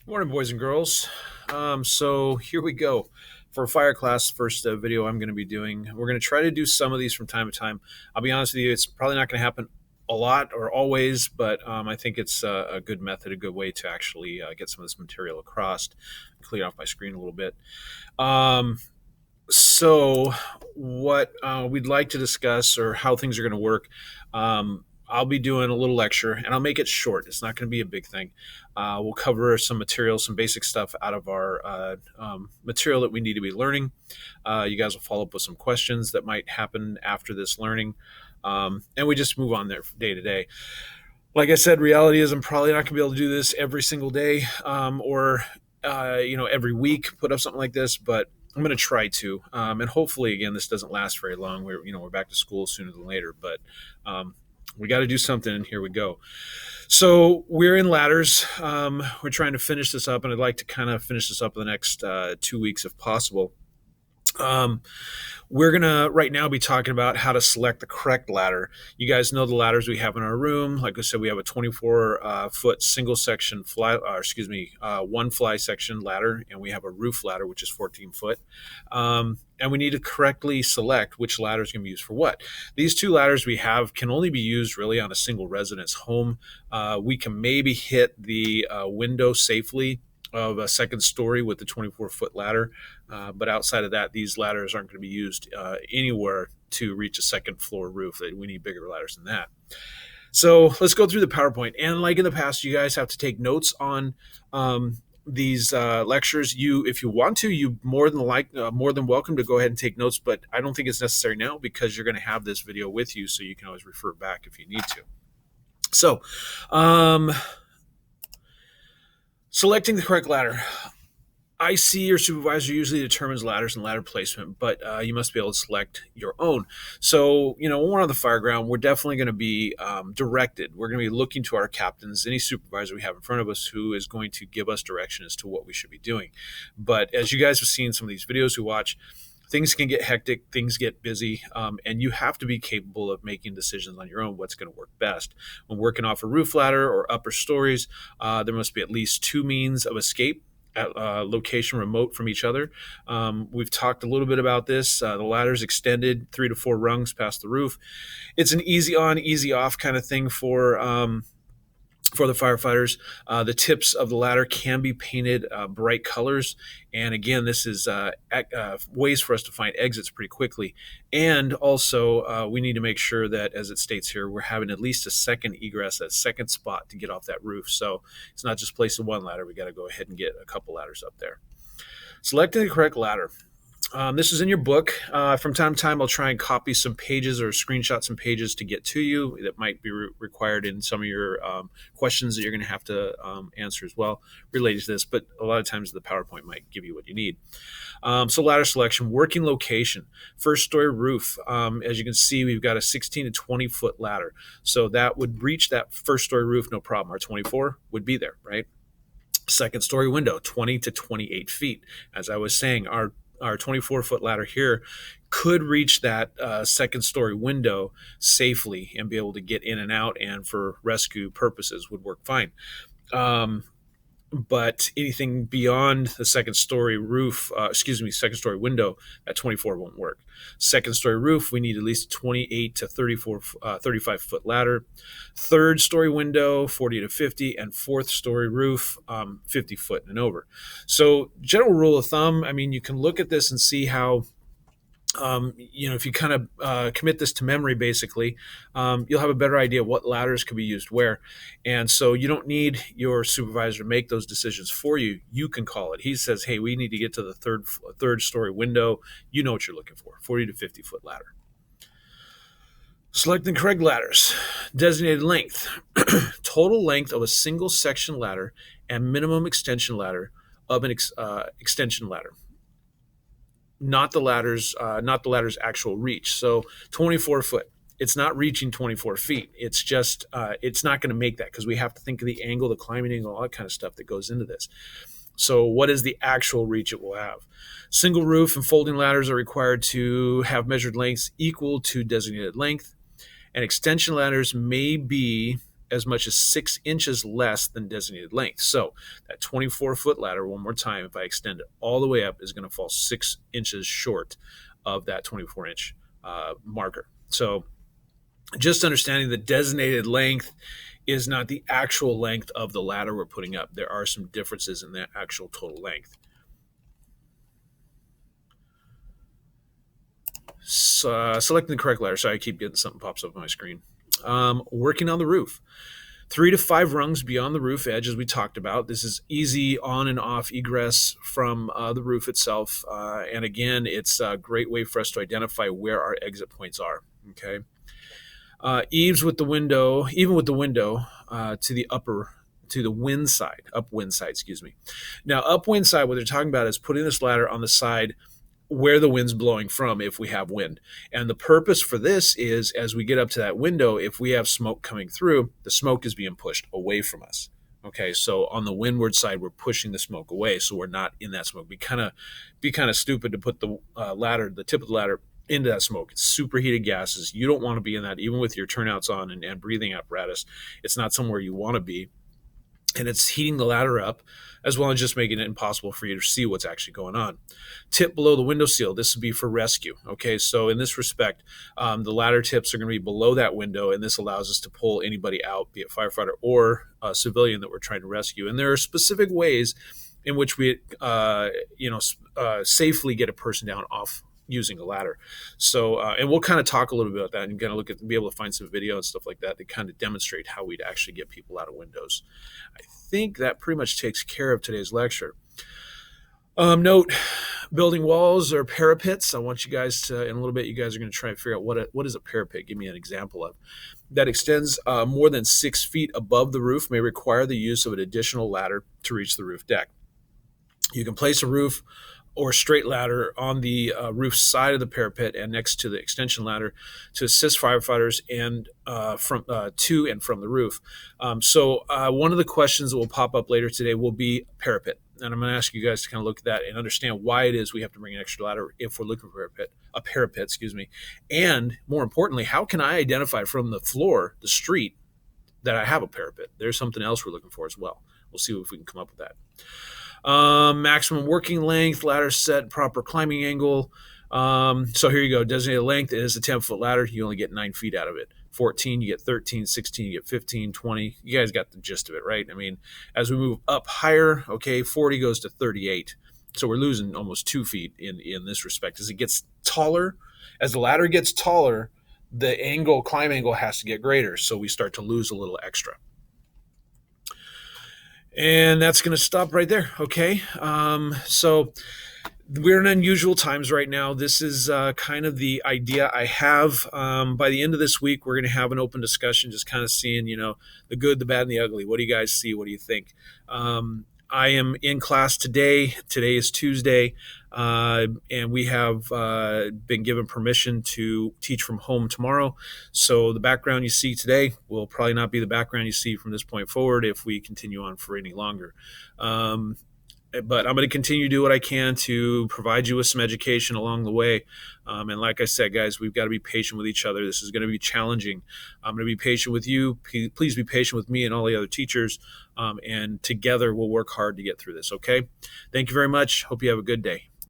Morning, boys and girls. So here we go for fire class. First video I'm going to be doing. We're going to try to do some of these from time to time. I'll be honest with you, it's probably not going to happen a lot or always, but I think it's a good method, a good way to actually get some of this material across. Clear off my screen a little bit. Um, so, what we'd like to discuss or how things are going to work. I'll be doing a little lecture and I'll make it short. It's not going to be a big thing. We'll cover some material, some basic stuff out of our material that we need to be learning. You guys will follow up with some questions that might happen after this learning. And we just move on there day to day. Like I said, reality is I'm probably not going to be able to do this every single day or every week, put up something like this, but I'm going to try to, and hopefully, again, this doesn't last very long. We're back to school sooner than later, but we got to do something, and here we go. So we're in ladders. We're trying to finish this up, and I'd like to kind of finish this up in the next 2 weeks if possible. Um, we're going to right now be talking about how to select the correct ladder. You guys know the ladders we have in our room. Like I said, we have a 24 foot single section one fly section ladder, and we have a roof ladder, which is 14 foot. And we need to correctly select which ladder is going to be used for what. These two ladders we have can only be used really on a single residence home. We can maybe hit the window safely of a second story with the 24-foot ladder. But outside of that, these ladders aren't going to be used anywhere to reach a second floor roof. We need bigger ladders than that. So let's go through the PowerPoint. And like in the past, you guys have to take notes on these lectures. If you want to, you more than welcome to go ahead and take notes. But I don't think it's necessary now because you're going to have this video with you, so you can always refer back if you need to. So, selecting the correct ladder. IC or supervisor usually determines ladders and ladder placement, but you must be able to select your own. So, when we're on the fire ground, we're definitely going to be directed. We're going to be looking to our captains, any supervisor we have in front of us who is going to give us direction as to what we should be doing. But as you guys have seen some of these videos we watch, things can get hectic, things get busy, and you have to be capable of making decisions on your own what's going to work best. When working off a roof ladder or upper stories, there must be at least two means of escape at a location remote from each other. We've talked a little bit about this. The ladder's extended 3 to 4 rungs past the roof. It's an easy on, easy off kind of thing for the firefighters. The tips of the ladder can be painted bright colors. And again, this is ways for us to find exits pretty quickly. And also, we need to make sure that, as it states here, we're having at least a second egress, that second spot to get off that roof. So it's not just placing one ladder. We got to go ahead and get a couple ladders up there. Selecting the correct ladder. This is in your book. From time to time, I'll try and copy some pages or screenshot some pages to get to you that might be required in some of your questions that you're going to have to answer as well related to this. But a lot of times the PowerPoint might give you what you need. So ladder selection, working location, first story roof. As you can see, we've got a 16 to 20 foot ladder. So that would reach that first story roof, no problem. Our 24 would be there, right? Second story window, 20 to 28 feet. As I was saying, our 24-foot ladder here could reach that second story window safely and be able to get in and out, and for rescue purposes would work fine. But anything beyond the second story second story window, at 24 won't work. Second story roof, we need at least 28 to 35 foot ladder. Third story window, 40 to 50, and fourth story roof, 50 foot and over. So general rule of thumb, you can look at this and see how, if you kind of commit this to memory, basically, you'll have a better idea what ladders could be used where. And so you don't need your supervisor to make those decisions for you. You can call it. He says, hey, we need to get to the third story window. You know what you're looking for, 40 to 50 foot ladder. Selecting correct ladders. Designated length. Total length of a single section ladder and minimum extension ladder of an extension ladder. Not the ladder's actual reach. So 24 foot, it's not reaching 24 feet. It's just, it's not going to make that because we have to think of the angle, the climbing angle, all that kind of stuff that goes into this. So what is the actual reach it will have? Single roof and folding ladders are required to have measured lengths equal to designated length. And extension ladders may be as much as 6 inches less than designated length. So that 24-foot ladder, one more time, if I extend it all the way up, is going to fall 6 inches short of that 24-inch marker. So just understanding the designated length is not the actual length of the ladder we're putting up. There are some differences in that actual total length. Selecting the correct ladder. Sorry, I keep getting something pops up on my screen. Working on the roof. 3 to 5 rungs beyond the roof edge, as we talked about. This is easy on and off egress from the roof itself. And again, it's a great way for us to identify where our exit points are. Okay. Eaves with the window, even with the window to the wind side, upwind side, excuse me. Now, upwind side, what they're talking about is putting this ladder on the side where the wind's blowing from if we have wind. And the purpose for this is as we get up to that window, if we have smoke coming through, the smoke is being pushed away from us. Okay, so on the windward side, we're pushing the smoke away, so we're not in that smoke. Be kind of stupid to put the tip of the ladder into that smoke. It's superheated gases. You don't want to be in that, even with your turnouts on and breathing apparatus. It's not somewhere you want to be. And it's heating the ladder up, as well as just making it impossible for you to see what's actually going on. Tip below the window sill. This would be for rescue. Okay, so in this respect, the ladder tips are going to be below that window, and this allows us to pull anybody out, be it firefighter or a civilian that we're trying to rescue. And there are specific ways in which we, safely get a person down off using a ladder. So, and we'll kind of talk a little bit about that and kind of be able to find some video and stuff like that to kind of demonstrate how we'd actually get people out of windows. I think that pretty much takes care of today's lecture. Note, building walls or parapets. I want you guys to, in a little bit, you guys are going to try and figure out what is a parapet. Give me an example of. That extends more than 6 feet above the roof may require the use of an additional ladder to reach the roof deck. You can place a roof or straight ladder on the roof side of the parapet and next to the extension ladder to assist firefighters and from to and from the roof. So one of the questions that will pop up later today will be parapet. And I'm going to ask you guys to kind of look at that and understand why it is we have to bring an extra ladder if we're looking for a parapet, excuse me. And more importantly, how can I identify from the floor, the street, that I have a parapet? There's something else we're looking for as well. We'll see if we can come up with that. Maximum working length, ladder set, proper climbing angle. So here you go. Designated length is a 10-foot ladder. You only get 9 feet out of it. 14, you get 13, 16, you get 15, 20. You guys got the gist of it, right? I mean, as we move up higher, okay, 40 goes to 38. So we're losing almost 2 feet in this respect. As it gets taller, as the ladder gets taller, the climb angle has to get greater. So we start to lose a little extra. And that's going to stop right there. Okay. So we're in unusual times right now. This is kind of the idea I have. By the end of this week, we're going to have an open discussion, just kind of seeing, the good, the bad, and the ugly. What do you guys see? What do you think? I am in class today. Today is Tuesday. And we have been given permission to teach from home tomorrow. So the background you see today will probably not be the background you see from this point forward if we continue on for any longer. But I'm going to continue to do what I can to provide you with some education along the way. And like I said, guys, we've got to be patient with each other. This is going to be challenging. I'm going to be patient with you. Please be patient with me and all the other teachers. And together we'll work hard to get through this. Okay. Thank you very much. Hope you have a good day.